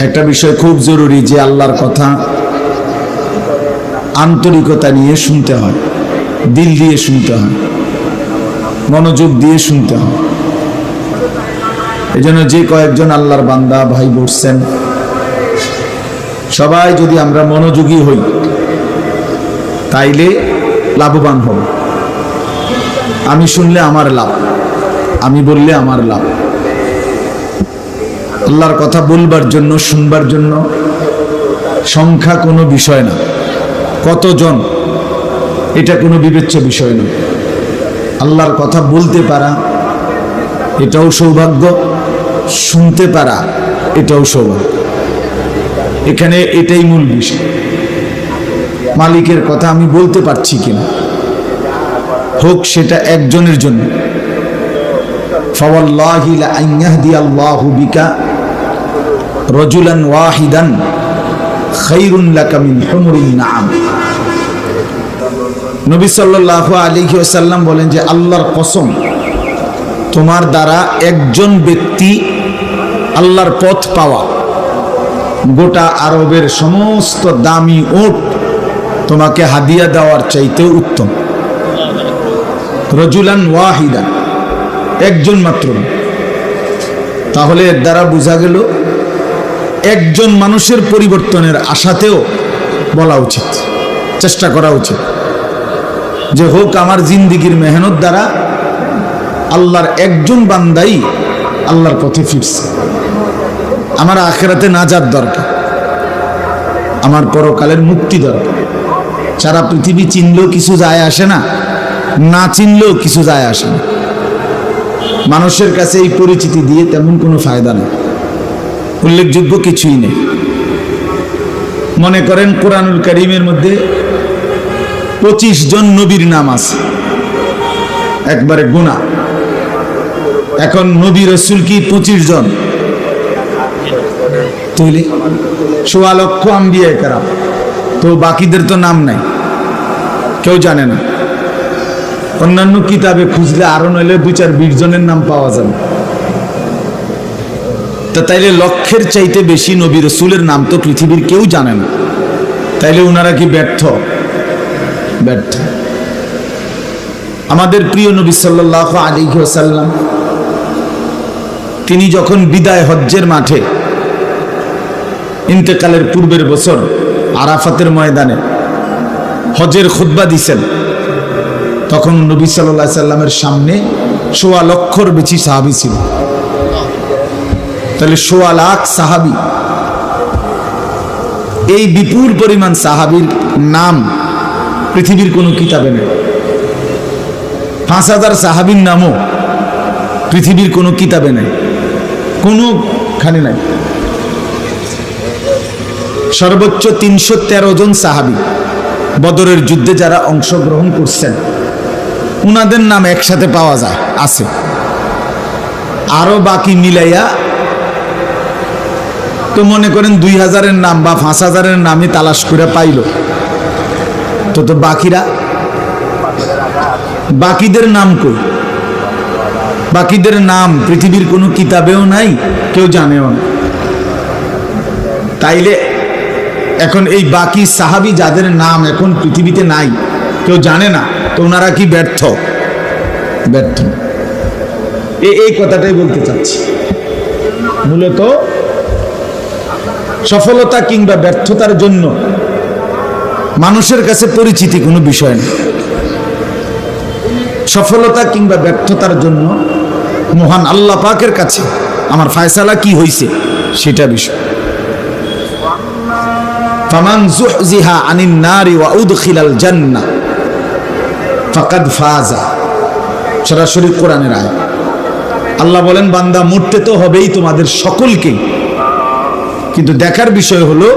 একটা বিষয় খুব জরুরি যে আল্লাহর কথা আন্তরিকতা নিয়ে শুনতে হয়, দিল দিয়ে শুনতে হয়, মনোযোগ দিয়ে শুনতে হয়। এজন্য যে কয়েকজন আল্লাহর বান্দা ভাই বসছেন, সবাই যদি আমরা মনোযোগী হই তাইলে লাভবান হব। আমি শুনলে আমার লাভ, আমি বললে আমার লাভ। আল্লাহর কথা বলবার জন্য, শুনবার জন্য সংখ্যা কোনো বিষয় না, কতজন এটা কোনো বিবেচ্য বিষয় না। আল্লাহর কথা বলতে পারা এটাও সৌভাগ্য, শুনতে পারা এটাও সৌভাগ্য। এখানে এটাই মূল বিষয়, মালিকের কথা আমি বলতে পারছি কিনা, হোক সেটা একজনের জন্য। ফাওয়াল্লাহি লা আন ইয়াহদিয়াল্লাহু বিকা রাজুলান ওয়াহিদান খায়রুন লাকা মিন হুমুরিন নাআম। নবী সাল্লাল্লাহু আলাইহি ওয়াসাল্লাম বলেন যে আল্লাহর কসম, তোমার দ্বারা একজন ব্যক্তি আল্লাহর পথ পাওয়া গোটা আরবের সমস্ত দামি উট তোমাকে হাদিয়া দেওয়ার চাইতে উত্তম। রাজুলান ওয়াহিদান, একজন মাত্র। তাহলে এর দ্বারা বোঝা গেল একজন মানুষের পরিবর্তনের আশাতেও বলা উচিত, চেষ্টা করা উচিত যে হোক আমার জিন্দিগির মেহনত দ্বারা আল্লাহর একজন বান্দাই আল্লাহর পথে ফিরছে। আমার আখিরাতে নাজাত দরকার, আমার পরকালের মুক্তি দরকার। সারা পৃথিবী চিনলেও কিছু যায় আসে না, না চিনলেও কিছু যায় আসে না। মানুষের কাছে এই পরিচিতি দিয়ে তেমন কোনো ফায়দা নেই, উল্লেখযোগ্য কিছুই নেই। মনে করেন কোরআনুল কারীমের মধ্যে 25 জন নবীর নাম আছে, একবারে গুণা। এখন নবী রাসূল কি 25 জন? তাহলে 1.25 লক্ষ আম্বিয়া কেরাম, তো বাকিদের তো নাম নাই, কেউ জানে না। অন্যান্য কিতাবে খুঁজলে আরো নইলে 2-4-20 জনের নাম পাওয়া যাবে। তা তাইলে লক্ষের চাইতে বেশি নবী রাসূলের নাম তো পৃথিবীর কেউ জানে না। তাইলে ওনারা কি ব্যর্থ? ব্যর্থ। আমাদের প্রিয় নবী সাল্লাল্লাহু আলাইহি ওয়াসাল্লাম তিনি যখন বিদায় হজ্জের মাঠে ইন্তেকালের পূর্বের বছর আরাফাতের ময়দানে হজের খুতবা দিছেন, তখন নবী সাল্লাল্লাহু আলাইহি সাল্লামের সামনে 1.25 লক্ষর বেশি সাহাবী ছিল। তাহলে 1.25 লাখ সাহাবী, এই বিপুল পরিমাণ সাহাবীর নাম পৃথিবীর কোনো কিতাবে নেই। 5000 সাহাবীর নামও পৃথিবীর কোনো কিতাবে নেই, কোনোখানে নাই। সর্বোচ্চ 313 জন সাহাবী বদরের যুদ্ধে যারা অংশগ্রহণ করছেন উনাদের নাম একসাথে পাওয়া যায়, আছে। আরো বাকি মিলাইয়া তো মনে করেন 2000-এর নাম বা 5000-এর নামই তালাশ করে পাইল, তো বাকিরা, বাকিদের নাম কই? বাকিদের নাম পৃথিবীর কোনো কিতাবেও নাই, কেউ জানেও না। তাইলে এখন এই বাকি সাহাবী যাদের নাম এখন পৃথিবীতে নাই, কেউ জানে না, তো ওনারা কি ব্যর্থ? ব্যর্থ। এই কথাটাই বলতে চাচ্ছি। মূলত সফলতা কিংবা ব্যর্থতার জন্য মানুষের কাছে পরিচিতি কোনো বিষয় না। সফলতা কিংবা ব্যর্থতার জন্য মহান আল্লাহ পাকের কাছে আমার ফায়সালা কি হইছে সেটা বিষয়। ফামান যুহজিহা আনিন নারি ওয়া উদখিলাল জান্নাহ ফাকাদ ফাজা। সরাসরি কোরআনের আয়াত। আল্লাহ বলেন বান্দা মরতে তো হবেই তোমাদের সকলকে, কিন্তু দেখার বিষয় হলো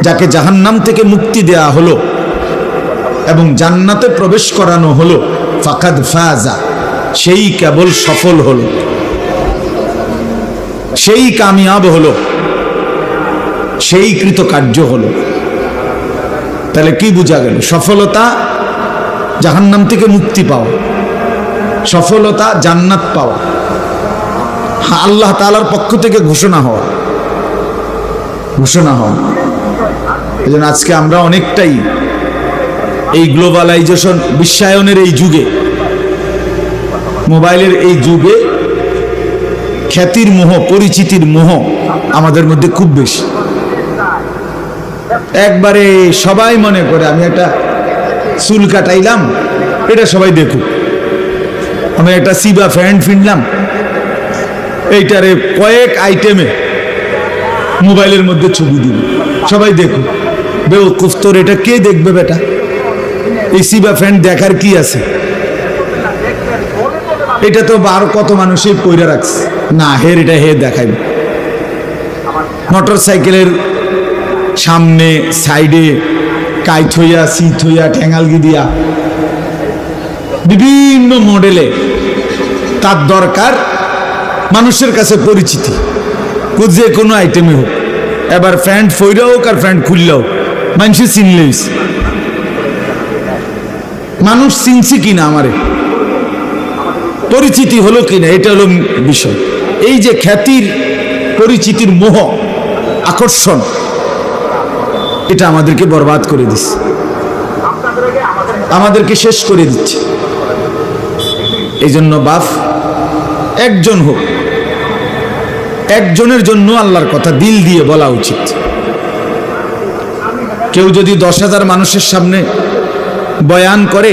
যাকে জাহান্নাম থেকে মুক্তি দেয়া হলো এবং জান্নাতে প্রবেশ করানো হলো, ফাকাদ ফাজা, সেই কেবল সফল হলো, সেই কামিয়াব হলো, সেই কৃতকার্য হলো। তাহলে কি বোঝা গেল? সফলতা জাহান্নাম থেকে মুক্তি পাওয়া, সফলতা জান্নাত পাওয়া, আল্লাহ তাআলার পক্ষ থেকে ঘোষণা হওয়া। এই জন্য আজকে আমরা অনেকটাই এই গ্লোবালাইজেশন, বিশ্বায়নের এই যুগে, মোবাইলের এই যুগে খ্যাতির মোহ, পরিচিতির মোহ আমাদের মধ্যে খুব বেশি। একবারে সবাই মনে করে আমি একটা চুল কাটাইলাম, এটা সবাই দেখুক। আমি একটা সিবা ফ্যান্ট ফিনলাম, এইটারে কয়েক আইটেমে মোবাইলের মধ্যে ছবি দিব, সবাই দেখুক। বেওকুফ, তোর এটা কে দেখবে বেটা? এই সিবা ফ্যান্ট দেখার কি আছে? এটা তো আর কত মানুষই পয়রা রাখছে, না হের এটা হে দেখাইবে। মোটর সাইকেলের সামনে সাইডে কাইট হইয়া, সিট হইয়া, ঠেঙ্গালগি দিয়া বিভিন্ন মডেলে তার দরকার মানুষের কাছে পরিচিতি, যে কোনো আইটেমে হোক। এবার ফ্যান্ট ফইরা হোক আর ফ্যান্ট খুললেও মানুষের চিনলেই, মানুষ চিনছে কিনা, আমারে পরিচিতি হলো কিনা, এটা হলো বিষয়। এই যে খ্যাতির, পরিচিতির মোহ, আকর্ষণ, এটা আমাদেরকে বরবাদ করে দিচ্ছে, আমাদেরকে শেষ করে দিচ্ছে। এই জন্য বাপ একজন হোক, একজনের জন্য আল্লাহর কথা দিল দিয়ে বলা উচিত। কেউ যদি 10,000 মানুষের সামনে বয়ান করে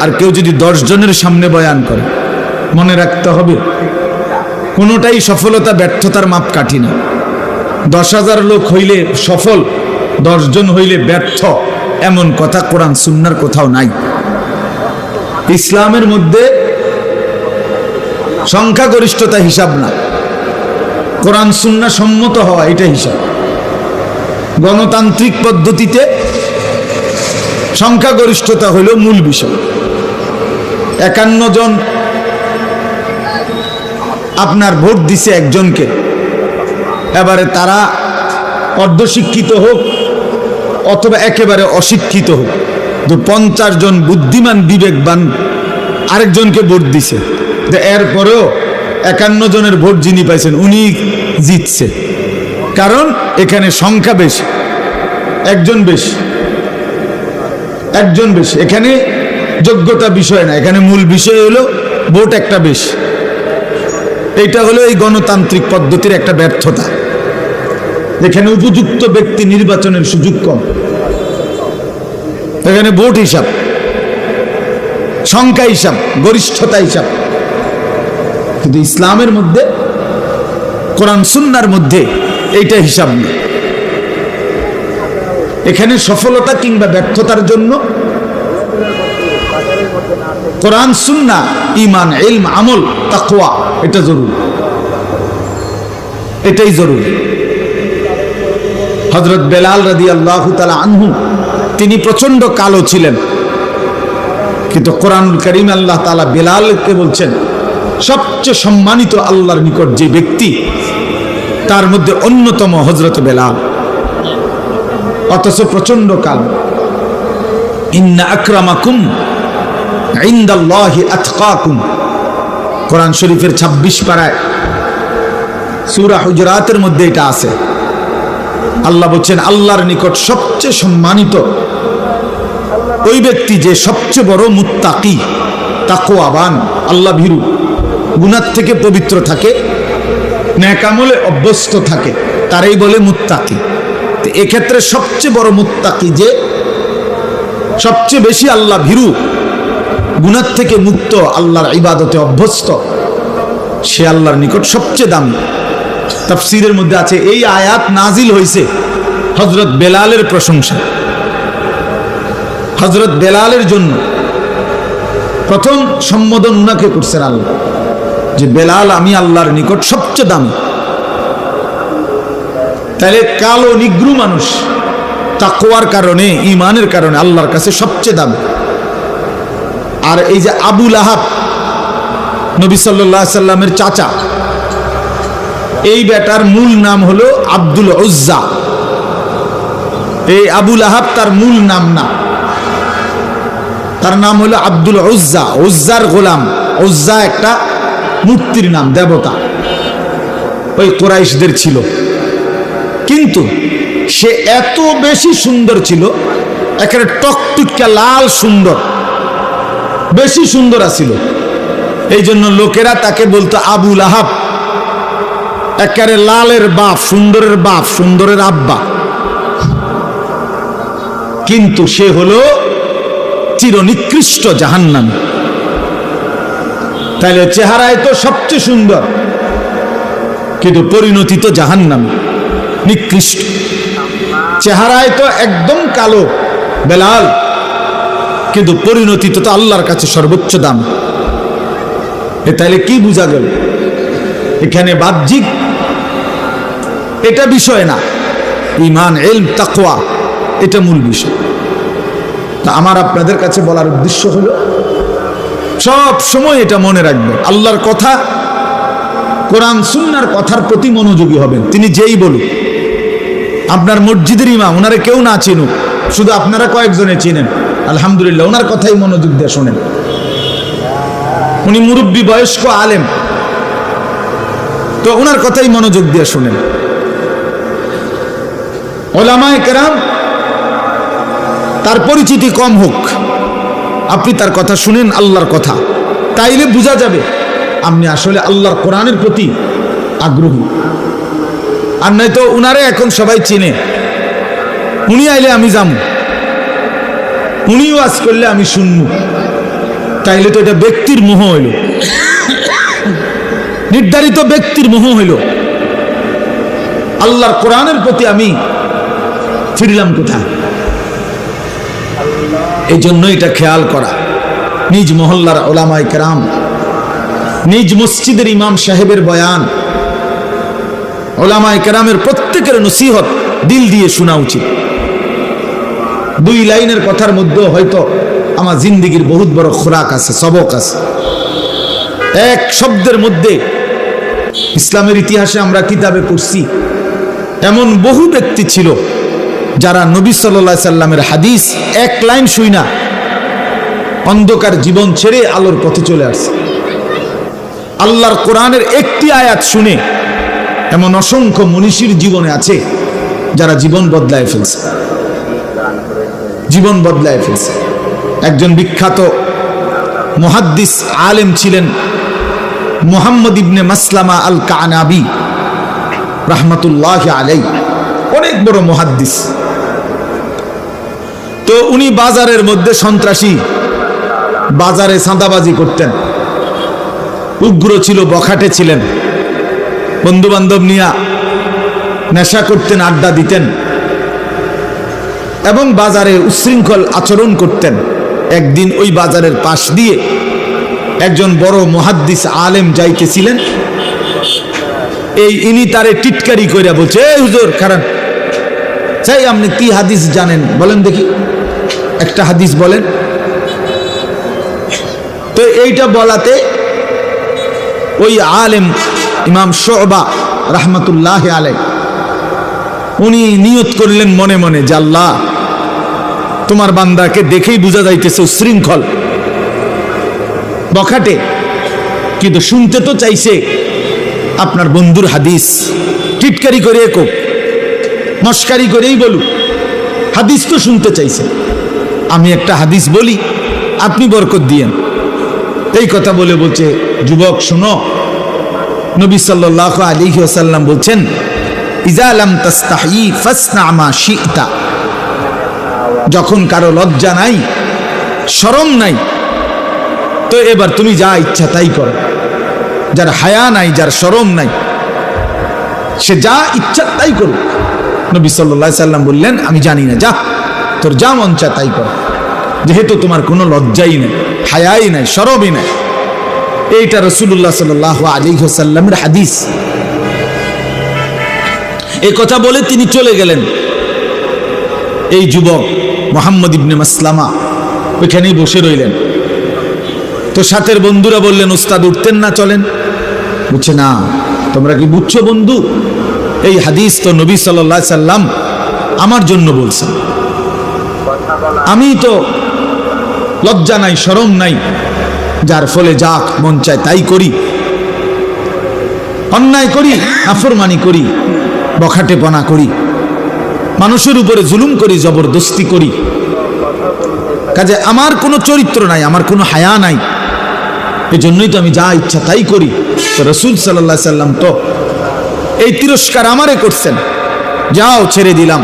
আর কেউ যদি 10 জনের সামনে বয়ান করে, মনে রাখতে হবে কোনোটাই সফলতা ব্যর্থতার মাপকাঠি না। 10,000 লোক হইলে সফল, 10 জন হইলে ব্যর্থ, এমন কথা কোরআন সুন্নাহর কোথাও নাই। ইসলামের মধ্যে সংখ্যাগরিষ্ঠতা হিসাব না, কোরআন সুন্নাহ সম্মত হওয়া এটা হিসাব। গণতান্ত্রিক পদ্ধতিতে সংখ্যাগরিষ্ঠতা হইল মূল বিষয়। 51 জন আপনার ভোট দিছে একজনকে, এবারে তারা অর্ধশিক্ষিত হোক অথবা একেবারে অশিক্ষিত হোক, তো 50 জন বুদ্ধিমান বিবেকবান আরেকজনকে ভোট দিছে, এরপরেও 51 জনের ভোট যিনি পাইছেন উনি জিতছে। কারণ এখানে সংখ্যা বেশি, একজন বেশি। এখানে যোগ্যতা বিষয় না, এখানে মূল বিষয় হলো ভোট একটা বেশি। এটা হলো এই গণতান্ত্রিক পদ্ধতির একটা ব্যর্থতা। এখানে উপযুক্ত ব্যক্তি নির্বাচনের সুযোগ কম, এখানে ভোট হিসাব, সংখ্যা হিসাব, গরিষ্ঠতা হিসাব। কিন্তু ইসলামের মধ্যে, কোরআন সুন্নাহর মধ্যে এইটা হিসাব নেই। এখানে সফলতা কিংবা ব্যর্থতার জন্য কোরআন সুন্নাহ, ঈমান, ইলম, আমল, তাকওয়া, এটা জরুরি, এটাই জরুরি। হযরত বেলাল রাদিয়াল্লাহু তাআলা আনহু, তিনি প্রচন্ড কালো ছিলেন, কিন্তু কোরআনুল কারীম আল্লাহ তাআলা বেলালকে বলছেন সবচেয়ে সম্মানিত আল্লাহর নিকট যে ব্যক্তি, তার মধ্যে অন্যতম হযরত বেলাল, অথচ প্রচন্ড কালো। ইন্না আকরামাকুম ইনদাল্লাহি আতকাকুম, কোরআন শরীফের 26 পারায় সূরা হুজুরাতের মধ্যে এটা আছে। আল্লাহ বলছেন আল্লাহর নিকট সবচেয়ে সম্মানিত ওই ব্যক্তি যে সবচেয়ে বড় মুত্তাকি, তাকওয়াবান, আল্লাহ ভীরু, গুনাহ থেকে পবিত্র থাকে, নেক আমলে অভ্যস্ত থাকে, তারাই বলে মুত্তাকি। তো এক্ষেত্রে সবচেয়ে বড় মুত্তাকি যে সবচেয়ে বেশি আল্লাহ ভীরু, গুনাহ থেকে মুক্ত, আল্লাহর ইবাদতে অভ্যস্ত, সে আল্লাহর নিকট সবচেয়ে দামি। তাফসীরের মধ্যে আছে এই আয়াত নাজিল হয়েছে হযরত বেলালের প্রশংসা। হযরত বেলালের জন্য প্রথম সম্বোধন উনাকে করছেন আল্লাহ, যে বেলাল আমি আল্লাহর নিকট সবচেয়ে দামি। তাহলে কালো নিগ্রু মানুষ তাকওয়ার কারণে, ঈমানের কারণে আল্লাহর কাছে সবচেয়ে দামি। আর এই যে আবু লাহাব, নবী সাল্লাল্লাহু আলাইহি সাল্লামের চাচা, এই বেটার মূল নাম হলো আব্দুল উজ্জা। এই আবু লাহাব তার মূল নাম না, তার নাম হলো আব্দুল উজ্জা, উজ্জার গোলাম। উজ্জা একটা মূর্তির নাম, দেবতা। ওই কুরাইশদের ছিল, কিন্তু সে এত বেশি সুন্দর ছিল, একেবারে টকটুকা লাল সুন্দর, বেশি সুন্দর আছিল। এই জন্য লোকেরা তাকে বলতো আবু লাহাব, একেবারে লালের বাপ, সুন্দরের বাপ, সুন্দরের আব্বা। কিন্তু সে হলো চিরনিকৃষ্ট জাহান্নামী। তাইলে চেহারায় তো সবচেয়ে সুন্দর, কিন্তু পরিণতি তো জাহান্নামী, নিকৃষ্ট। চেহারায় তো একদম কালো বেলাল, কিন্তু পরিণতি তো আল্লাহর কাছে সর্বোচ্চ দাম। তাইলে কি বোঝা গেল? এখানে বাহ্যিক এটা বিষয় না, ঈমান, ইলম, তাকওয়া এটা মূল বিষয়। তা আমার আপনাদের কাছে বলার উদ্দেশ্য হলো সব সময় এটা মনে রাখবেন, আল্লাহর কথা, কোরআন সুন্নাহর কথার প্রতি মনোযোগী হবেন। তিনি যেই বলুক, আপনার মসজিদের ইমাম, ওনারে কেউ না চিনুক, শুধু আপনারা কয়েকজনে চিনেন, আলহামদুলিল্লাহ, ওনার কথাই মনোযোগ দিয়ে শোনেন। উনি মুরব্বী, বয়স্ক আলেম, তো ওনার কথাই মনোযোগ দিয়ে শোনেন। ওলামায়ে কেরাম, তার পরিচিতি কম হোক, আপনি তার কথা শুনেন, আল্লাহর কথা, তাইলে বোঝা যাবে আপনি আসলে আল্লাহর কোরআনের প্রতি আগ্রহী। আর নয়তো উনারে এখন সবাই চিনে, উনি আইলে আমি যাবো, উনি ওয়াজ করলে আমি শুনবো, তাইলে তো এটা ব্যক্তির মোহ হইল, নির্ধারিত ব্যক্তির মোহ হইল। আল্লাহর কোরআনের প্রতি আমি ফিরলাম কোথায়? এই জন্য এটা খেয়াল করা, নিজ মহল্লার ওলামায়ে কেরাম, নিজ মসজিদের ইমাম সাহেবের বয়ান, ওলামায়ে কেরামের প্রত্যেকের নসিহত দিল দিয়ে শোনা উচিত। দুই লাইনের কথার মধ্যে হয়তো আমার জিন্দেগির বহুত বড় খোরাক আছে, সবক আছে। এক শব্দের মধ্যে ইসলামের ইতিহাসে আমরা কিতাবে পড়ছি, এমন বহু ব্যক্তি ছিল যারা নবী সাল্লাল্লাহু আলাইহি সাল্লামের হাদিস এক লাইন শুইনা অন্ধকার জীবন ছেড়ে আলোর পথে চলে আসছে। আল্লাহর কোরআনের একটি আয়াত শুনে এমন অসংখ্য মনীষীর জীবনে আছে যারা জীবন বদলায় ফেলছে, জীবন বদলায় ফেলছে। একজন বিখ্যাত মুহাদ্দিস আলেম ছিলেন মুহাম্মদ ইবনে মাসলামা আল কানাবি রাহমাতুল্লাহি আলাইহি, অনেক বড় মুহাদ্দিস। তো উনি বাজারের মধ্যে সন্ত্রাসী, বাজারে চাঁদাবাজি করতেন, উগ্র ছিল, বখাটে ছিলেন, বন্ধু বান্ধব নিয়ে নেশা করতেন, আড্ডা দিতেন এবং বাজারে উচ্ছৃঙ্খল আচরণ করতেন। একদিন ওই বাজারের পাশ দিয়ে একজন বড় মুহাদ্দিস আলেম যাইতেছিলেন, ইনি তারে টিটকারি কইরা বলছে, এই হুজুর খারাপ, চাই আপনি কি হাদিস জানেন বলেন দেখি, একটা হাদিস বলেন। তো এইটা বলাতে ওই আলেম ইমাম শুবা রাহমাতুল্লাহি আলাইহি উনি নিয়ত করলেন মনে মনে যে আল্লাহ, তোমার বান্দাকে দেখেই বোঝা যাইতেছে উচ্ছৃঙ্খল, বখাটে, কিন্তু শুনতে তো চাইছে আপনার বন্ধুর হাদিস, টিটকারি করে কোক, মস্কারি করেই বলুক, হাদিস তো শুনতে চাইছে, আমি একটা হাদিস বলি, আপনি বরকত দিয়েন। এই কথা বলে বলছে, যুবক শোনো, নবী সাল্লাল্লাহু আলাইহি ওয়াসাল্লাম বলছেন, ইজা লাম তাস্তাহি ফাসনা মা শি'তা, যখন কারো লজ্জা নাই, শরম নাই, তো এবার তুমি যা ইচ্ছা তাই করো। যার হায়া নাই, যার শরম নাই, সে যা ইচ্ছা তাই করুক। নবী সাল্লাল্লাহু আলাইহি ওয়াসাল্লাম বললেন, আমি জানি না, যা তোর যা মন চায় তাই কর, যেহেতু তোমার কোনো লজ্জাই নেই, হায়াই নাই, শরমই নাই। এইটা রাসূলুল্লাহ সাল্লাল্লাহু আলাইহি ওয়াসাল্লামের হাদিস। এই কথা বলে তিনি চলে গেলেন। এই যুবক মুহাম্মদ ইবনে মাসলামা ওইখানেই বসে রইলেন। তো সাথের বন্ধুরা বললেন, উস্তাদ উঠতেন না, চলেন। বুঝছে না, তোমরা কি বুঝছো বন্ধু, এই হাদিস তো নবী সাল্লাল্লাহু আলাইহি সাল্লাম আমার জন্য বলছেন, আমি তো লজ্জা নাই, শরম নাই, যার ফলে যা মন চায় তাই করি। অন্যায় করি, নাফরমানি করি, বখাটেপনা করি, মানুষের উপরে জুলুম করি, জবরদস্তি করি। কাজে আমার কোনো চরিত্র নাই, আমার কোনো হায়া নাই, এজন্যই তো আমি যা ইচ্ছা তাই করি। তো রাসূল সাল্লাল্লাহু আলাইহি সাল্লাম তো এই তিরস্কার আমারে করছেন, যাও ছেড়ে দিলাম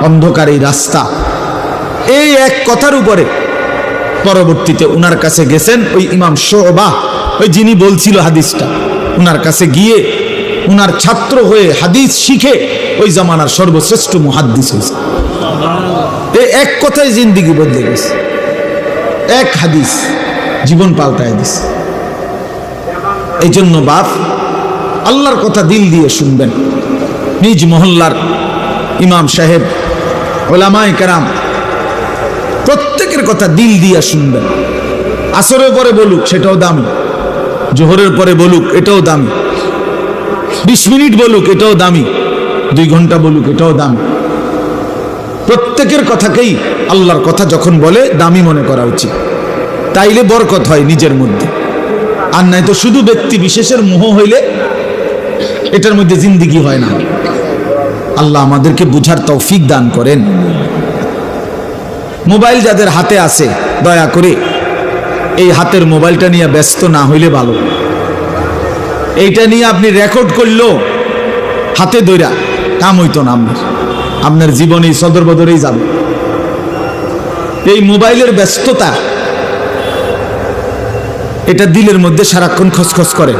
অন্ধকার এই রাস্তা। এই এক কথার উপরে পরবর্তীতে উনার কাছে গেছেন ওই ইমাম শুবা, ওই যিনি বলছিল হাদিসটা, উনার কাছে গিয়ে উনার ছাত্র হয়ে হাদিস শিখে ওই জামানার সর্বশ্রেষ্ঠ মুহাদ্দিস হয়েছে। এই এক কথায় জিন্দিগি বদলে গেছে, এক হাদিস জীবন পাল্টায় দিছে। এই জন্য বাপ, আল্লাহর কথা দিল দিয়ে শুনবেন। নিজ মহল্লার ইমাম সাহেব, ওলামায়ে কেরাম প্রত্যেকের কথা দিল দিয়ে শুনবেন। আসরের পরে বলুক সেটাও দামি, জোহরের পরে বলুক এটাও দামি, 20 মিনিট বলুক এটাও দামি, 2 ঘন্টা বলুক এটাও দামি। প্রত্যেকের কথাকেই আল্লাহর কথা যখন বলে দামি মনে করা উচিত, তাইলে বরকত হয় নিজের মধ্যে। আর নাই তো শুধু ব্যক্তি বিশেষের মোহ হইলে এটার মধ্যে জিন্দিগি হয় না। আল্লাহ আমাদেরকে বুঝার তৌফিক দান করেন। মোবাইল যাদের হাতে আছে, দয়া করে এই হাতের মোবাইলটা নিয়ে ব্যস্ত না হইলে ভালো। এইটা নিয়ে আপনি রেকর্ড করলেও হাতে ধইরা কাম হইতো না, আপনার জীবনে সদর বদরেই যাবে। এই মোবাইলের ব্যস্ততা এটা দিলের মধ্যে সারাক্ষণ খসখস করে,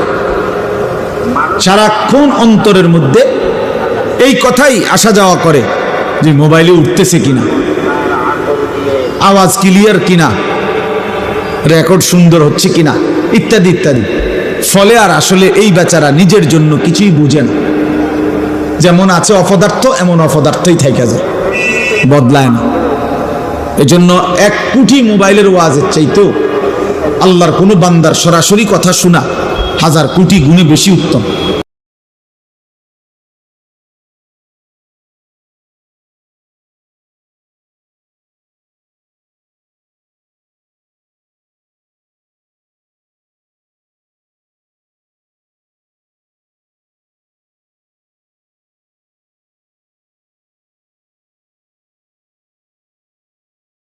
সারাক্ষণ অন্তরের মধ্যে এই কথাই আসা যাওয়া করে যে মোবাইলে উঠতেছে কিনা, আওয়াজ ক্লিয়ার কিনা, রেকর্ড সুন্দর হচ্ছে কিনা, ইত্যাদি ইত্যাদি। ফলে আর আসলে এই বেচারা নিজের জন্য কিছুই বুঝে না। যেমন আছে অপদার্থ, এমন অপদার্থই থেকে যায়, বদলায় না। এজন্য 1 কোটি মোবাইলের ওয়াজের চাইতো আল্লাহর কোনো বান্দার সরাসরি কথা শোনা 1000 কোটি গুণে বেশি উত্তম।